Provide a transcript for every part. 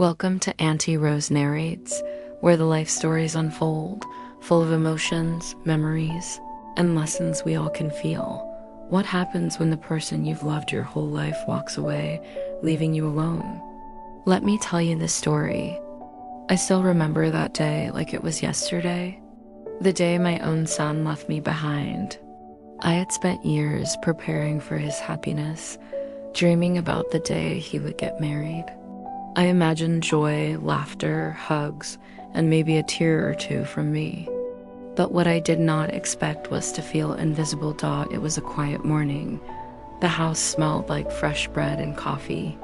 Welcome to Auntie Rose Narrates, where the life stories unfold, full of emotions, memories, and lessons we all can feel. What happens when the person you've loved your whole life walks away, leaving you alone? Let me tell you the story. I still remember that day like it was yesterday, the day my own son left me behind. I had spent years preparing for his happiness, dreaming about the day he would get married. I imagined joy, laughter, hugs, and maybe a tear or two from me. But what I did not expect was to feel invisible doubt. It was a quiet morning. The house smelled like fresh bread and coffee.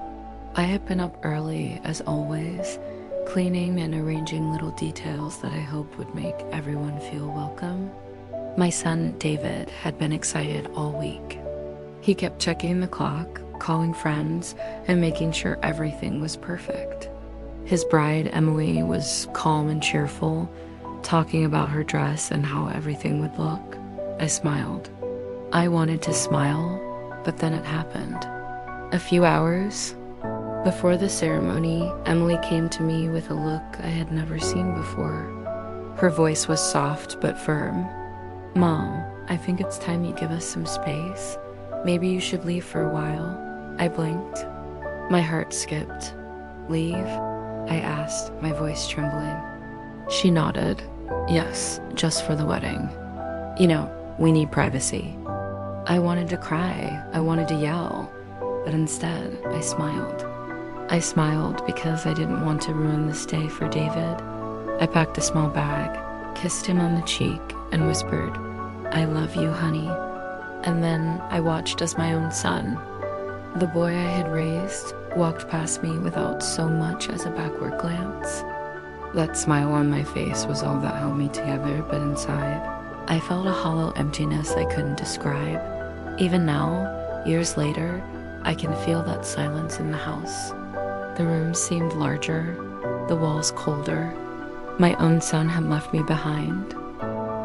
I had been up early, as always, cleaning and arranging little details that I hoped would make everyone feel welcome. My son, David, had been excited all week. He kept checking the clock, calling friends, and making sure everything was perfect. His bride, Emily, was calm and cheerful, talking about her dress and how everything would look. I smiled. I wanted to smile, but then it happened. A few hours before the ceremony, Emily came to me with a look I had never seen before. Her voice was soft but firm. "Mom, I think it's time you give us some space. Maybe you should leave for a while." I blinked. My heart skipped. "Leave?" I asked, my voice trembling. She nodded. "Yes, just for the wedding. We need privacy." I wanted to cry. I wanted to yell. But instead, I smiled. I smiled because I didn't want to ruin this day for David. I packed a small bag, kissed him on the cheek, and whispered, "I love you, honey." And then I watched as my own son, the boy I had raised, walked past me without so much as a backward glance. That smile on my face was all that held me together, but inside, I felt a hollow emptiness I couldn't describe. Even now, years later, I can feel that silence in the house. The room seemed larger, the walls colder. My own son had left me behind.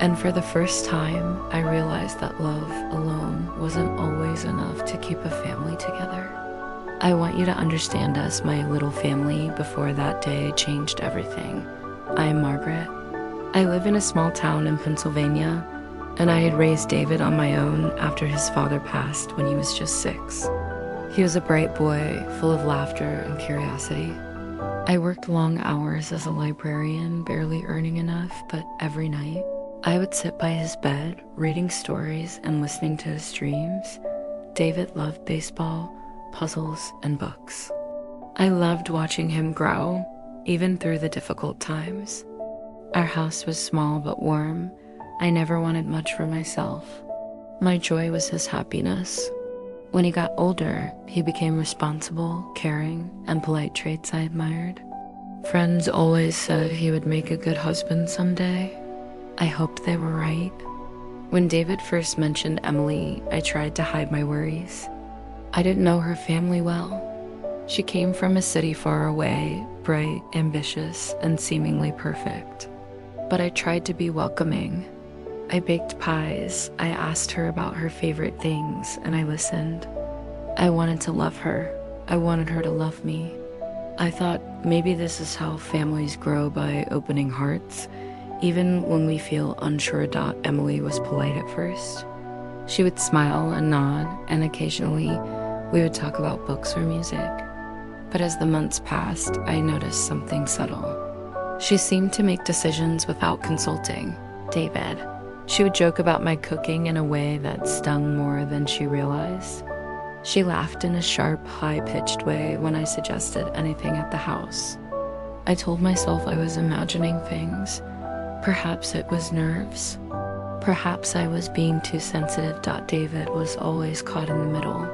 And for the first time, I realized that love alone wasn't always enough to keep a family together. I want you to understand us, my little family, before that day changed everything. I am Margaret. I live in a small town in Pennsylvania, and I had raised David on my own after his father passed when he was just 6. He was a bright boy, full of laughter and curiosity. I worked long hours as a librarian, barely earning enough, but every night, I would sit by his bed, reading stories and listening to his dreams. David loved baseball, puzzles, and books. I loved watching him grow, even through the difficult times. Our house was small but warm. I never wanted much for myself. My joy was his happiness. When he got older, he became responsible, caring, and polite traits I admired. Friends always said he would make a good husband someday. I hoped they were right. When David first mentioned Emily, I tried to hide my worries. I didn't know her family well. She came from a city far away, bright, ambitious, and seemingly perfect. But I tried to be welcoming. I baked pies, I asked her about her favorite things, and I listened. I wanted to love her. I wanted her to love me. I thought maybe this is how families grow, by opening hearts. Even when we feel unsure. Emily was polite at first. She would smile and nod, and occasionally we would talk about books or music. But as the months passed, I noticed something subtle. She seemed to make decisions without consulting David. She would joke about my cooking in a way that stung more than she realized. She laughed in a sharp, high-pitched way when I suggested anything at the house. I told myself I was imagining things. Perhaps it was nerves. Perhaps I was being too sensitive. David was always caught in the middle.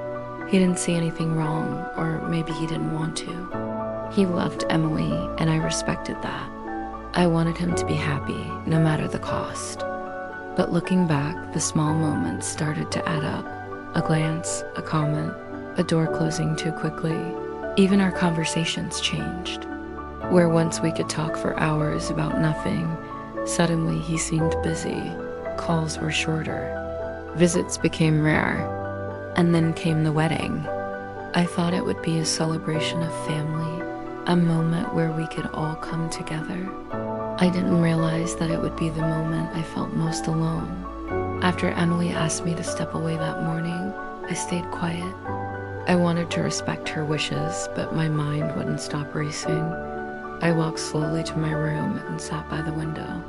He didn't see anything wrong, or maybe he didn't want to. He loved Emily, and I respected that. I wanted him to be happy, no matter the cost. But looking back, the small moments started to add up. A glance, a comment, a door closing too quickly. Even our conversations changed. Where once we could talk for hours about nothing, suddenly he seemed busy. Calls were shorter. Visits became rare. And then came the wedding. I thought it would be a celebration of family, a moment where we could all come together. I didn't realize that it would be the moment I felt most alone. After Emily asked me to step away that morning, I stayed quiet. I wanted to respect her wishes, but my mind wouldn't stop racing. I walked slowly to my room and sat by the window.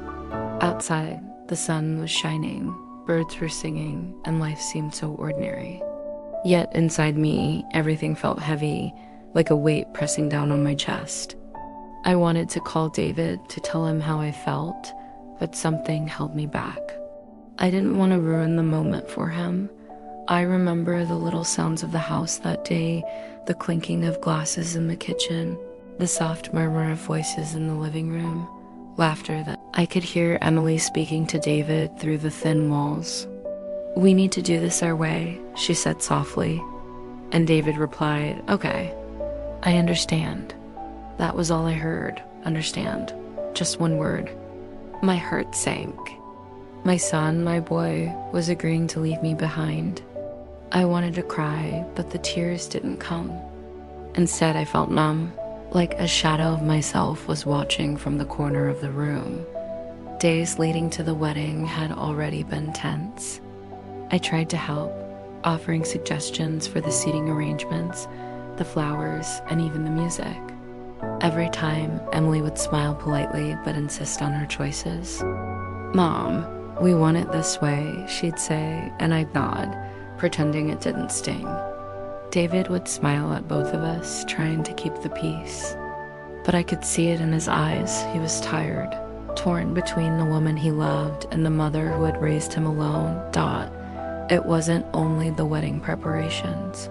Outside, the sun was shining, birds were singing, and life seemed so ordinary. Yet inside me, everything felt heavy, like a weight pressing down on my chest. I wanted to call David to tell him how I felt, but something held me back. I didn't want to ruin the moment for him. I remember the little sounds of the house that day, the clinking of glasses in the kitchen, the soft murmur of voices in the living room, laughter that I could hear Emily speaking to David through the thin walls. "We need to do this our way," she said softly. And David replied, "Okay, I understand." That was all I heard, understand. Just one word. My heart sank. My son, my boy, was agreeing to leave me behind. I wanted to cry, but the tears didn't come. Instead, I felt numb, like a shadow of myself was watching from the corner of the room. Days leading to the wedding had already been tense. I tried to help, offering suggestions for the seating arrangements, the flowers, and even the music. Every time, Emily would smile politely but insist on her choices. "Mom, we want it this way," she'd say, and I'd nod, pretending it didn't sting. David would smile at both of us, trying to keep the peace. But I could see it in his eyes. He was tired, torn between the woman he loved and the mother who had raised him alone. It wasn't only the wedding preparations.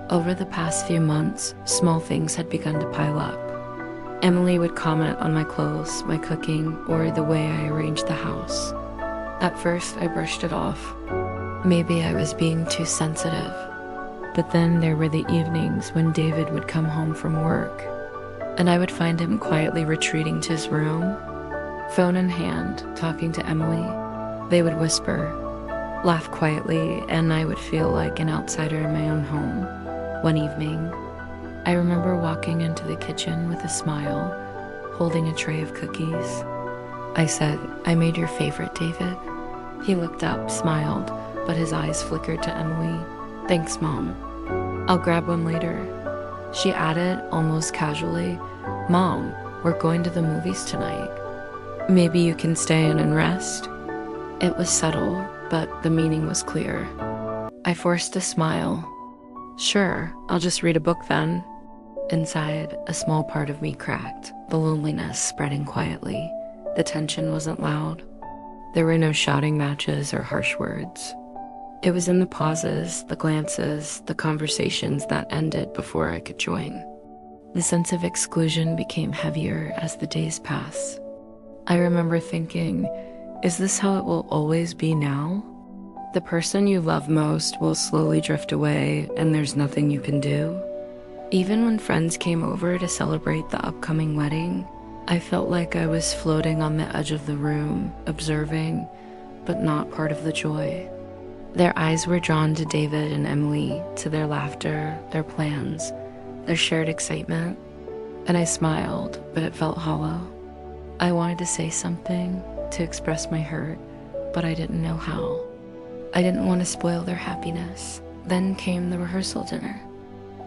Over the past few months, small things had begun to pile up. Emily would comment on my clothes, my cooking, or the way I arranged the house. At first, I brushed it off. Maybe I was being too sensitive. But then there were the evenings when David would come home from work, and I would find him quietly retreating to his room, phone in hand, talking to Emily. They would whisper, laugh quietly, and I would feel like an outsider in my own home. One evening, I remember walking into the kitchen with a smile, holding a tray of cookies. I said, "I made your favorite, David." He looked up, smiled, but his eyes flickered to Emily. "Thanks, Mom. I'll grab one later." She added, almost casually, "Mom, we're going to the movies tonight. Maybe you can stay in and rest?" It was subtle, but the meaning was clear. I forced a smile. "Sure, I'll just read a book then." Inside, a small part of me cracked, the loneliness spreading quietly. The tension wasn't loud. There were no shouting matches or harsh words. It was in the pauses, the glances, the conversations that ended before I could join. The sense of exclusion became heavier as the days passed. I remember thinking, is this how it will always be now? The person you love most will slowly drift away, and there's nothing you can do. Even when friends came over to celebrate the upcoming wedding, I felt like I was floating on the edge of the room, observing, but not part of the joy. Their eyes were drawn to David and Emily, to their laughter, their plans, their shared excitement, and I smiled, but it felt hollow. I wanted to say something, to express my hurt, but I didn't know how. I didn't want to spoil their happiness. Then came the rehearsal dinner.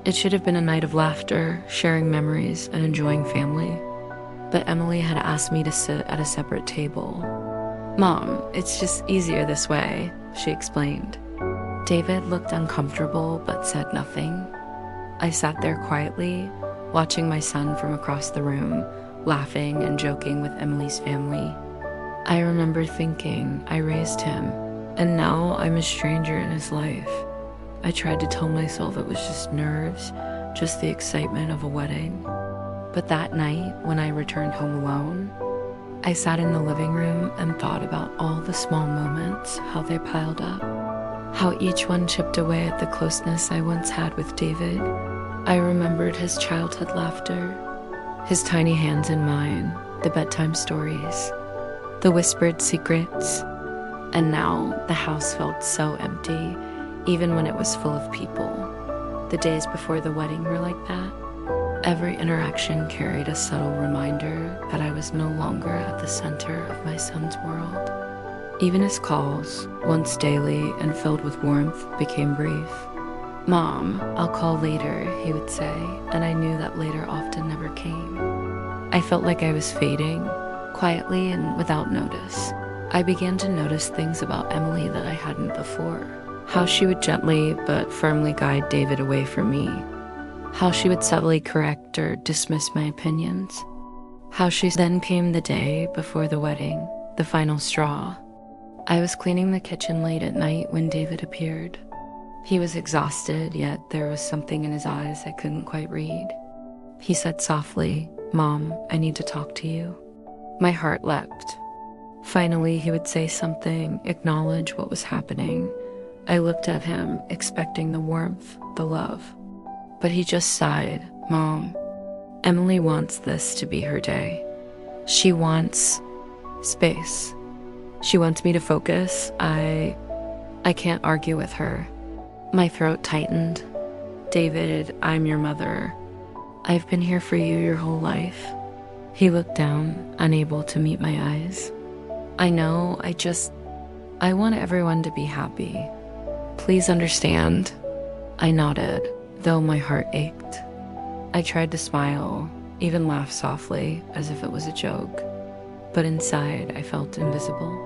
It should have been a night of laughter, sharing memories, and enjoying family. But Emily had asked me to sit at a separate table. "Mom, it's just easier this way," she explained. David looked uncomfortable but said nothing. I sat there quietly, watching my son from across the room, laughing and joking with Emily's family. I remember thinking, I raised him, and now I'm a stranger in his life. I tried to tell myself it was just nerves, just the excitement of a wedding. But that night, when I returned home alone, I sat in the living room and thought about all the small moments, how they piled up, how each one chipped away at the closeness I once had with David. I remembered his childhood laughter, his tiny hands in mine, the bedtime stories, the whispered secrets, and now the house felt so empty, even when it was full of people. The days before the wedding were like that. Every interaction carried a subtle reminder that I was no longer at the center of my son's world. Even his calls, once daily and filled with warmth, became brief. "Mom, I'll call later," he would say, and I knew that later often never came. I felt like I was fading, quietly and without notice. I began to notice things about Emily that I hadn't before. How she would gently but firmly guide David away from me. How she would subtly correct or dismiss my opinions. How she then came the day before the wedding, the final straw. I was cleaning the kitchen late at night when David appeared. He was exhausted, yet there was something in his eyes I couldn't quite read. He said softly, "Mom, I need to talk to you." My heart leapt. Finally, he would say something, acknowledge what was happening. I looked at him, expecting the warmth, the love. But he just sighed. "Mom, Emily wants this to be her day. She wants space. She wants me to focus. I can't argue with her." My throat tightened. "David, I'm your mother. I've been here for you your whole life." He looked down, unable to meet my eyes. "I know, I want everyone to be happy. Please understand." I nodded, though my heart ached. I tried to smile, even laugh softly, as if it was a joke. But inside, I felt invisible.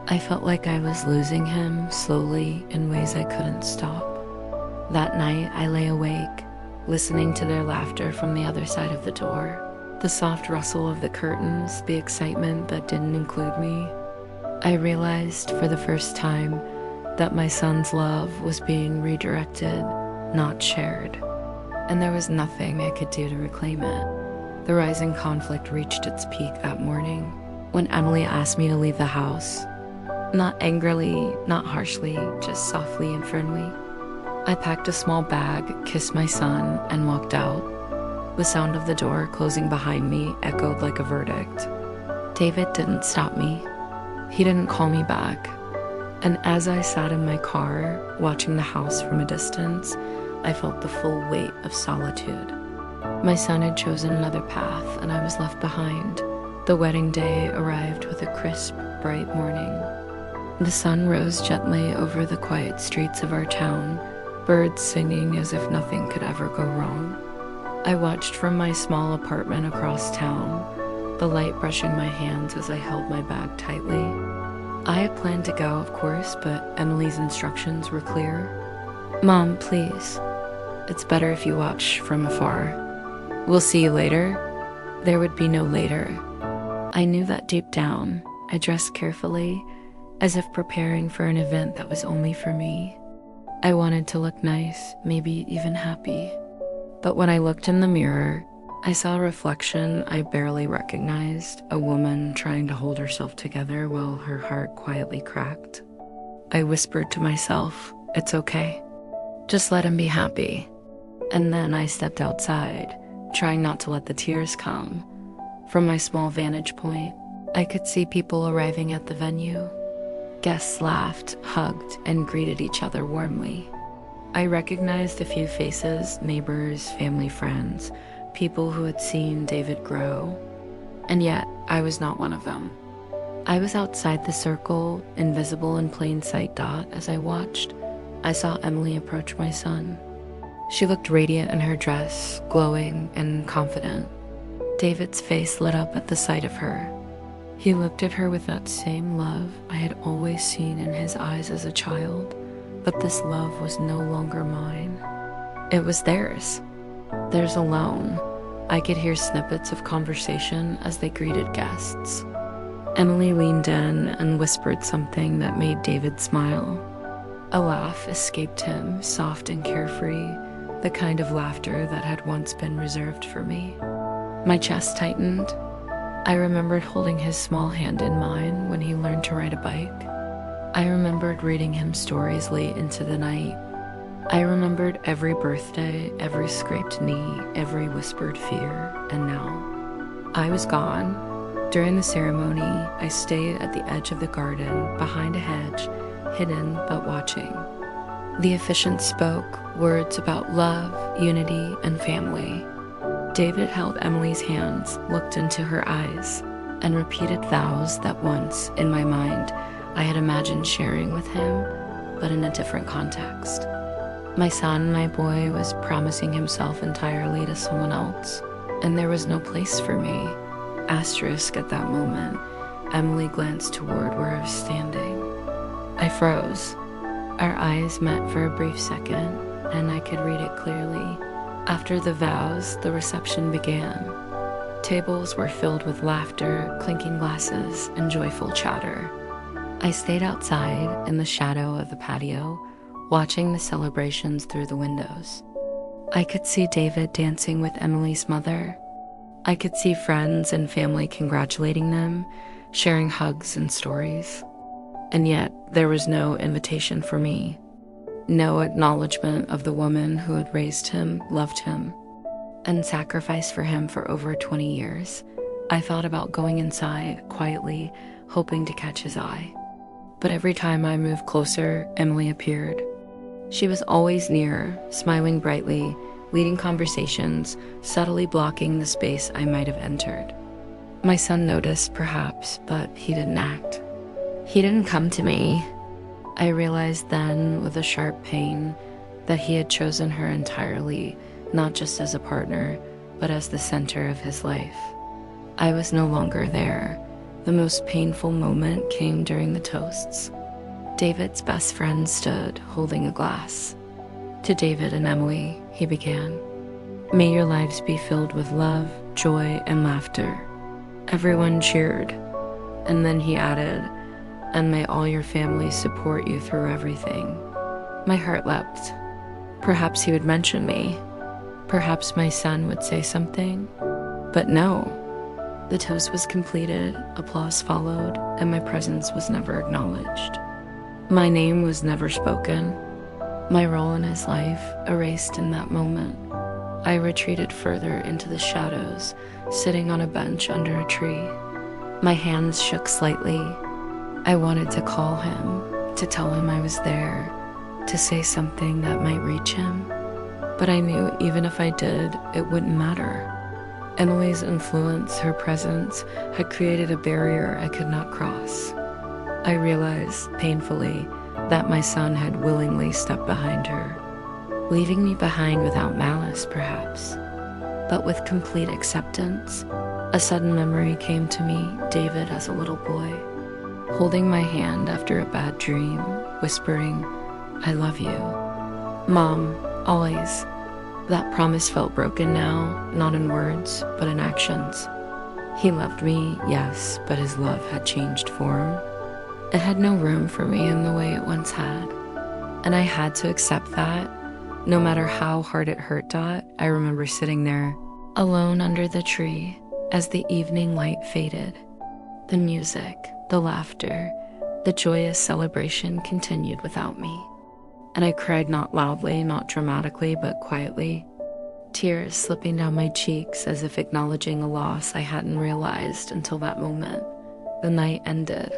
I felt like I was losing him slowly in ways I couldn't stop. That night, I lay awake, listening to their laughter from the other side of the door. The soft rustle of the curtains, the excitement that didn't include me. I realized for the first time that my son's love was being redirected, not shared. And there was nothing I could do to reclaim it. The rising conflict reached its peak that morning, when Emily asked me to leave the house. Not angrily, not harshly, just softly and friendly. I packed a small bag, kissed my son, and walked out. The sound of the door closing behind me echoed like a verdict. David didn't stop me. He didn't call me back. And as I sat in my car, watching the house from a distance, I felt the full weight of solitude. My son had chosen another path, and I was left behind. The wedding day arrived with a crisp, bright morning. The sun rose gently over the quiet streets of our town, birds singing as if nothing could ever go wrong. I watched from my small apartment across town, the light brushing my hands as I held my bag tightly. I had planned to go, of course, but Emily's instructions were clear. "Mom, please. It's better if you watch from afar. We'll see you later." There would be no later. I knew that deep down. I dressed carefully, as if preparing for an event that was only for me. I wanted to look nice, maybe even happy. But when I looked in the mirror, I saw a reflection I barely recognized, a woman trying to hold herself together while her heart quietly cracked. I whispered to myself, "It's okay. Just let him be happy." And then I stepped outside, trying not to let the tears come. From my small vantage point, I could see people arriving at the venue. Guests laughed, hugged, and greeted each other warmly. I recognized a few faces, neighbors, family friends, people who had seen David grow. And yet, I was not one of them. I was outside the circle, invisible in plain sight. As I watched, I saw Emily approach my son. She looked radiant in her dress, glowing and confident. David's face lit up at the sight of her. He looked at her with that same love I had always seen in his eyes as a child, but this love was no longer mine. It was theirs. Theirs alone. I could hear snippets of conversation as they greeted guests. Emily leaned in and whispered something that made David smile. A laugh escaped him, soft and carefree, the kind of laughter that had once been reserved for me. My chest tightened. I remembered holding his small hand in mine when he learned to ride a bike. I remembered reading him stories late into the night. I remembered every birthday, every scraped knee, every whispered fear, and now I was gone. During the ceremony, I stayed at the edge of the garden, behind a hedge, hidden but watching. The officiant spoke words about love, unity, and family. David held Emily's hands, looked into her eyes, and repeated vows that once, in my mind, I had imagined sharing with him, but in a different context. My son, my boy, was promising himself entirely to someone else, and there was no place for me. Asterisk at that moment, Emily glanced toward where I was standing. I froze. Our eyes met for a brief second, and I could read it clearly. After the vows, the reception began. Tables were filled with laughter, clinking glasses, and joyful chatter. I stayed outside in the shadow of the patio, watching the celebrations through the windows. I could see David dancing with Emily's mother. I could see friends and family congratulating them, sharing hugs and stories. And yet, there was no invitation for me. No acknowledgement of the woman who had raised him, loved him, and sacrificed for him for over 20 years. I thought about going inside, quietly, hoping to catch his eye. But every time I moved closer, Emily appeared. She was always near, smiling brightly, leading conversations, subtly blocking the space I might have entered. My son noticed, perhaps, but he didn't act. He didn't come to me. I realized then, with a sharp pain, that he had chosen her entirely, not just as a partner, but as the center of his life. I was no longer there. The most painful moment came during the toasts. David's best friend stood, holding a glass. To David and Emily, he began, "May your lives be filled with love, joy, and laughter." Everyone cheered. And then he added, "And may all your families support you through everything." My heart leapt. Perhaps he would mention me. Perhaps my son would say something. But no. The toast was completed, applause followed, and my presence was never acknowledged. My name was never spoken. My role in his life erased in that moment. I retreated further into the shadows, sitting on a bench under a tree. My hands shook slightly. I wanted to call him, to tell him I was there, to say something that might reach him. But I knew even if I did, it wouldn't matter. Emily's influence, her presence, had created a barrier I could not cross. I realized, painfully, that my son had willingly stepped behind her, leaving me behind without malice, perhaps, but with complete acceptance. A sudden memory came to me, David as a little boy, holding my hand after a bad dream, whispering, "I love you. Mom, always." That promise felt broken now, not in words, but in actions. He loved me, yes, but his love had changed form. It had no room for me in the way it once had. And I had to accept that, no matter how hard it hurt. I remember sitting there, alone under the tree, as the evening light faded. The music, the laughter, the joyous celebration continued without me. And I cried not loudly, not dramatically, but quietly, tears slipping down my cheeks as if acknowledging a loss I hadn't realized until that moment. The night ended,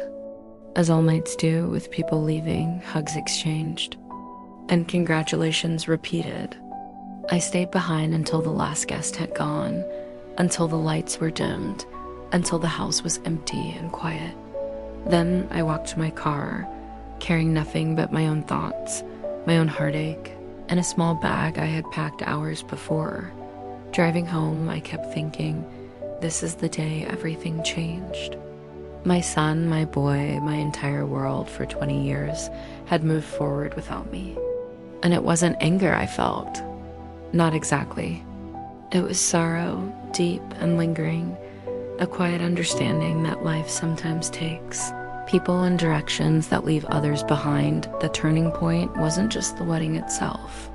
as all nights do, with people leaving, hugs exchanged, and congratulations repeated. I stayed behind until the last guest had gone, until the lights were dimmed, until the house was empty and quiet. Then I walked to my car, carrying nothing but my own thoughts, my own heartache, and a small bag I had packed hours before. Driving home, I kept thinking, this is the day everything changed. My son, my boy, my entire world for 20 years had moved forward without me. And it wasn't anger I felt. Not exactly. It was sorrow, deep and lingering, a quiet understanding that life sometimes takes people in directions that leave others behind. The turning point wasn't just the wedding itself.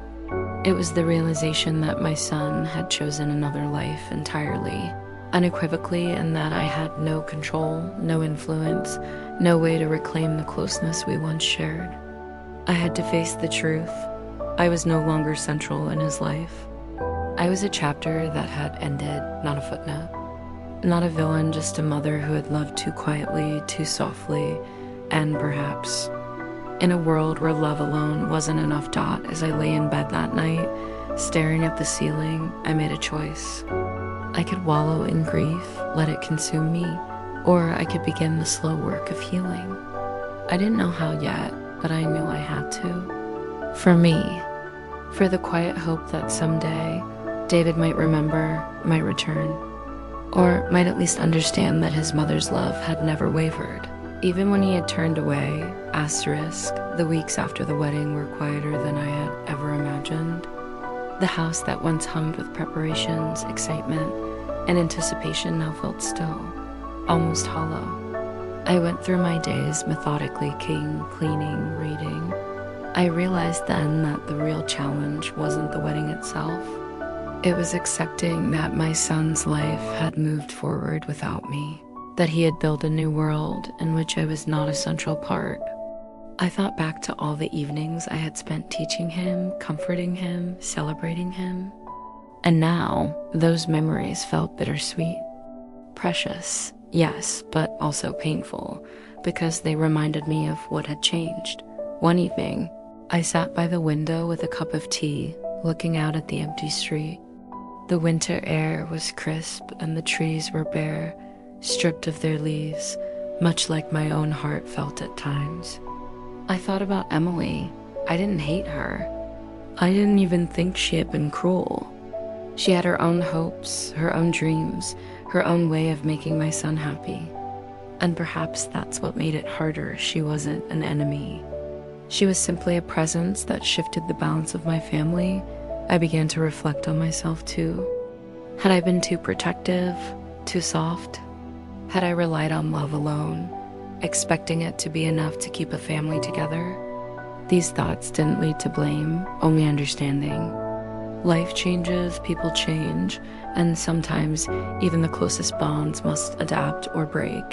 It was the realization that my son had chosen another life entirely, unequivocally, and that I had no control, no influence, no way to reclaim the closeness we once shared. I had to face the truth. I was no longer central in his life. I was a chapter that had ended, not a footnote. Not a villain, just a mother who had loved too quietly, too softly, and perhaps in a world where love alone wasn't enough. As I lay in bed that night, Staring at the ceiling, I made a choice. I could wallow in grief, let it consume me, or I could begin the slow work of healing. I didn't know how yet, but I knew I had to. For me, for the quiet hope that someday David might remember, might return, or might at least understand that his mother's love had never wavered. Even when he had turned away, the weeks after the wedding were quieter than I had ever imagined. The house that once hummed with preparations, excitement, and anticipation now felt still, almost hollow. I went through my days methodically cleaning, reading. I realized then that the real challenge wasn't the wedding itself. It was accepting that my son's life had moved forward without me, that he had built a new world in which I was not a central part. I thought back to all the evenings I had spent teaching him, comforting him, celebrating him. And now, those memories felt bittersweet. Precious, yes, but also painful, because they reminded me of what had changed. One evening, I sat by the window with a cup of tea, looking out at the empty street. The winter air was crisp and the trees were bare, stripped of their leaves, much like my own heart felt at times. I thought about Emily. I didn't hate her. I didn't even think she had been cruel. She had her own hopes, her own dreams, her own way of making my son happy. And perhaps that's what made it harder. She wasn't an enemy. She was simply a presence that shifted the balance of my family. I began to reflect on myself too. Had I been too protective, too soft? Had I relied on love alone, expecting it to be enough to keep a family together? These thoughts didn't lead to blame, only understanding. Life changes, people change, and sometimes even the closest bonds must adapt or break.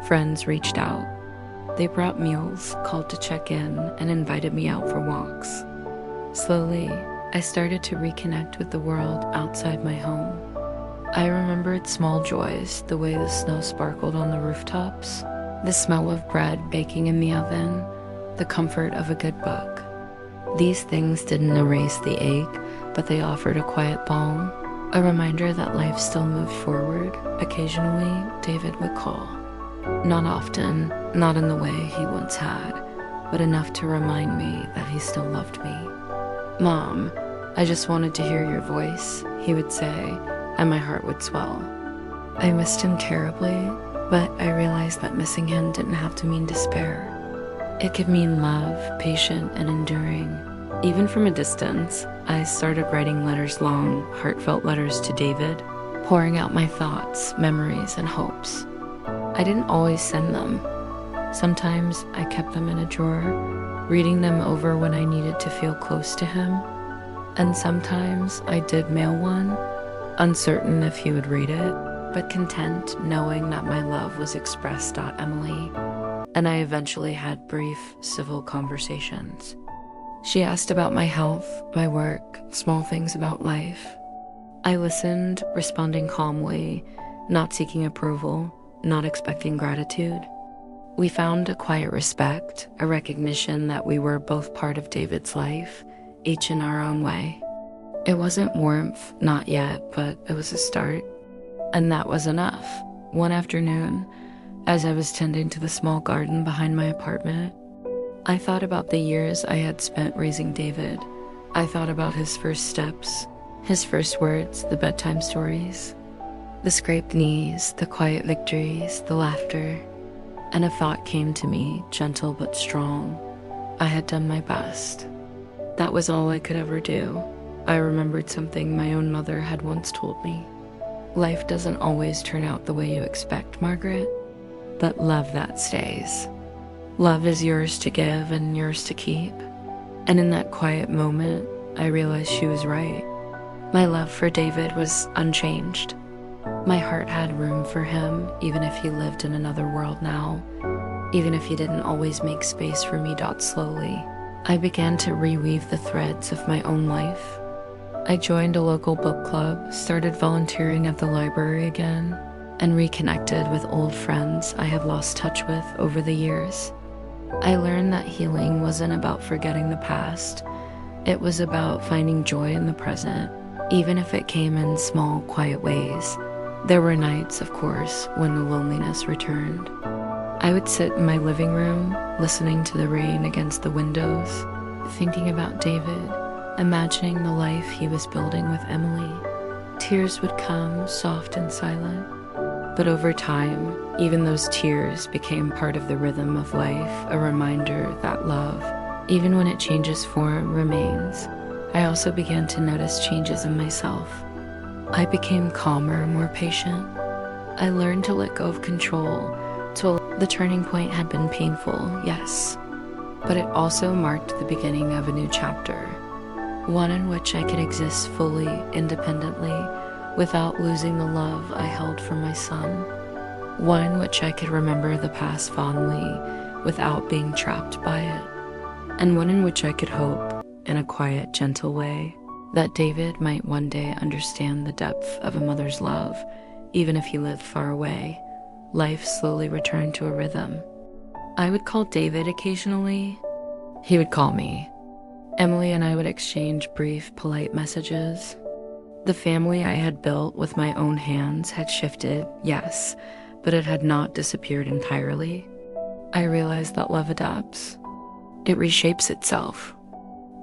Friends reached out. They brought meals, called to check in, and invited me out for walks. Slowly, I started to reconnect with the world outside my home. I remembered small joys, the way the snow sparkled on the rooftops, the smell of bread baking in the oven, the comfort of a good book. These things didn't erase the ache, but they offered a quiet balm, a reminder that life still moved forward. Occasionally, David would call. Not often, not in the way he once had, but enough to remind me that he still loved me. "Mom, I just wanted to hear your voice," he would say, and my heart would swell. I missed him terribly, but I realized that missing him didn't have to mean despair. It could mean love, patient and enduring. Even from a distance, I started writing long, heartfelt letters to David, pouring out my thoughts, memories, and hopes. I didn't always send them. Sometimes I kept them in a drawer, reading them over when I needed to feel close to him. And sometimes I did mail one, uncertain if he would read it, but content knowing that my love was expressed. Emily. And I eventually had brief, civil conversations. She asked about my health, my work, small things about life. I listened, responding calmly, not seeking approval, not expecting gratitude. We found a quiet respect, a recognition that we were both part of David's life, each in our own way. It wasn't warmth, not yet, but it was a start. And that was enough. One afternoon, as I was tending to the small garden behind my apartment, I thought about the years I had spent raising David. I thought about his first steps, his first words, the bedtime stories, the scraped knees, the quiet victories, the laughter. And a thought came to me, gentle but strong. I had done my best. That was all I could ever do. I remembered something my own mother had once told me. Life doesn't always turn out the way you expect, Margaret, but love that stays. Love is yours to give and yours to keep. And in that quiet moment, I realized she was right. My love for David was unchanged. My heart had room for him, even if he lived in another world now, even if he didn't always make space for me. Slowly, I began to reweave the threads of my own life. I joined a local book club, started volunteering at the library again, and reconnected with old friends I have lost touch with over the years. I learned that healing wasn't about forgetting the past, It was about finding joy in the present, even if it came in small, quiet ways. There were nights, of course, when the loneliness returned. I would sit in my living room, listening to the rain against the windows, thinking about David, imagining the life he was building with Emily. Tears would come, soft and silent. But over time, even those tears became part of the rhythm of life, a reminder that love, even when it changes form, remains. I also began to notice changes in myself. I became calmer, more patient. I learned to let go of control. The turning point had been painful, yes, but it also marked the beginning of a new chapter, one in which I could exist fully, independently, without losing the love I held for my son, one in which I could remember the past fondly without being trapped by it, and one in which I could hope, in a quiet, gentle way, that David might one day understand the depth of a mother's love, even if he lived far away. Life slowly returned to a rhythm. I would call David occasionally. He would call me. Emily and I would exchange brief, polite messages. The family I had built with my own hands had shifted, yes, but it had not disappeared entirely. I realized that love adapts. It reshapes itself.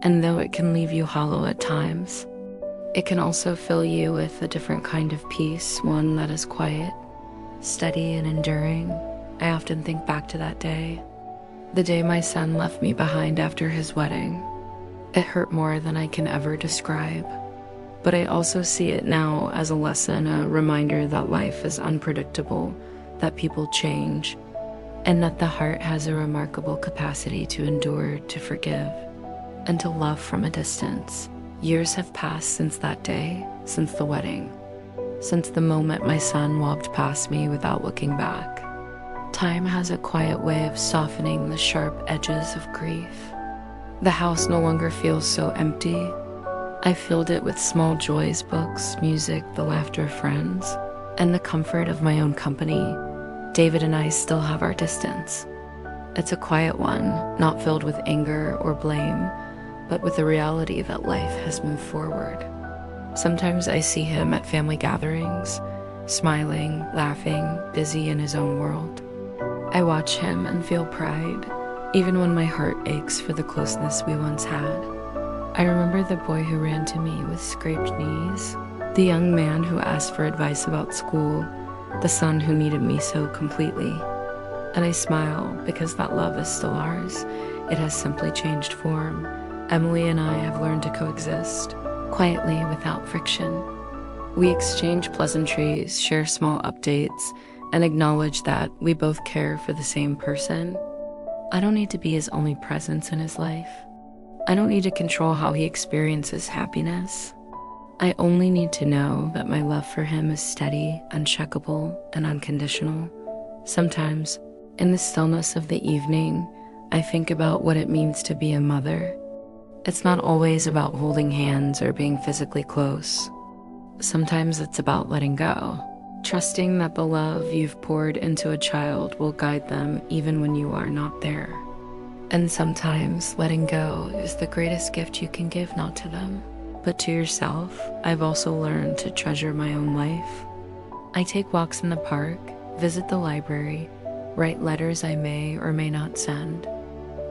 And though it can leave you hollow at times, it can also fill you with a different kind of peace, one that is quiet, steady, and enduring. I often think back to that day, the day my son left me behind after his wedding. It hurt more than I can ever describe, but I also see it now as a lesson, a reminder that life is unpredictable, that people change, and that the heart has a remarkable capacity to endure, to forgive, and to love from a distance. Years have passed since that day, since the wedding, since the moment my son walked past me without looking back. Time has a quiet way of softening the sharp edges of grief. The house no longer feels so empty. I filled it with small joys, books, music, the laughter of friends, and the comfort of my own company. David and I still have our distance. It's a quiet one, not filled with anger or blame, but with the reality that life has moved forward. Sometimes I see him at family gatherings, smiling, laughing, busy in his own world. I watch him and feel pride, even when my heart aches for the closeness we once had. I remember the boy who ran to me with scraped knees, the young man who asked for advice about school, the son who needed me so completely. And I smile because that love is still ours. It has simply changed form. Emily and I have learned to coexist, quietly, without friction. We exchange pleasantries, share small updates, and acknowledge that we both care for the same person. I don't need to be his only presence in his life. I don't need to control how he experiences happiness. I only need to know that my love for him is steady, uncheckable, and unconditional. Sometimes, in the stillness of the evening, I think about what it means to be a mother. It's not always about holding hands or being physically close. Sometimes it's about letting go, trusting that the love you've poured into a child will guide them even when you are not there. And sometimes letting go is the greatest gift you can give, not to them, but to yourself. I've also learned to treasure my own life. I take walks in the park, visit the library, write letters I may or may not send.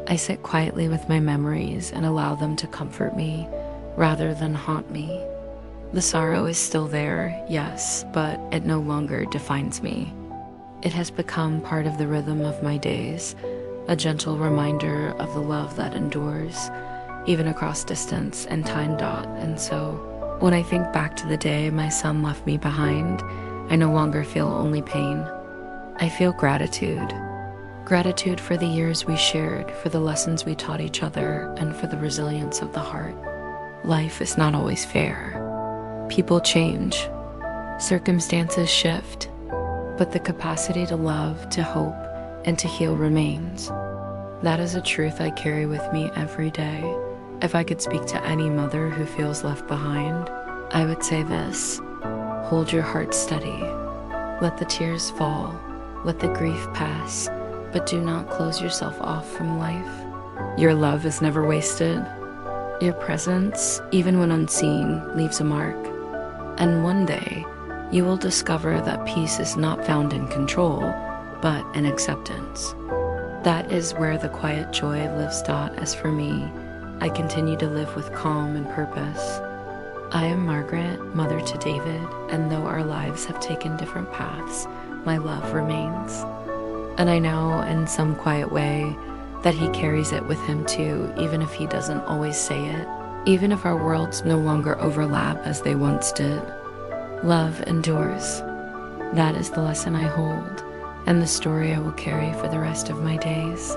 I sit quietly with my memories and allow them to comfort me rather than haunt me. The sorrow is still there, yes, but it no longer defines me. It has become part of the rhythm of my days, a gentle reminder of the love that endures, even across distance and time. And so, when I think back to the day my son left me behind, I no longer feel only pain. I feel gratitude. Gratitude for the years we shared, for the lessons we taught each other, and for the resilience of the heart. Life is not always fair. People change. Circumstances shift. But the capacity to love, to hope, and to heal remains. That is a truth I carry with me every day. If I could speak to any mother who feels left behind, I would say this: hold your heart steady. Let the tears fall. Let the grief pass. But do not close yourself off from life. Your love is never wasted. Your presence, even when unseen, leaves a mark. And one day, you will discover that peace is not found in control, but in acceptance. That is where the quiet joy lives. As for me, I continue to live with calm and purpose. I am Margaret, mother to David, and though our lives have taken different paths, my love remains. And I know, in some quiet way, that he carries it with him too, even if he doesn't always say it, even if our worlds no longer overlap as they once did. Love endures. That is the lesson I hold, and the story I will carry for the rest of my days.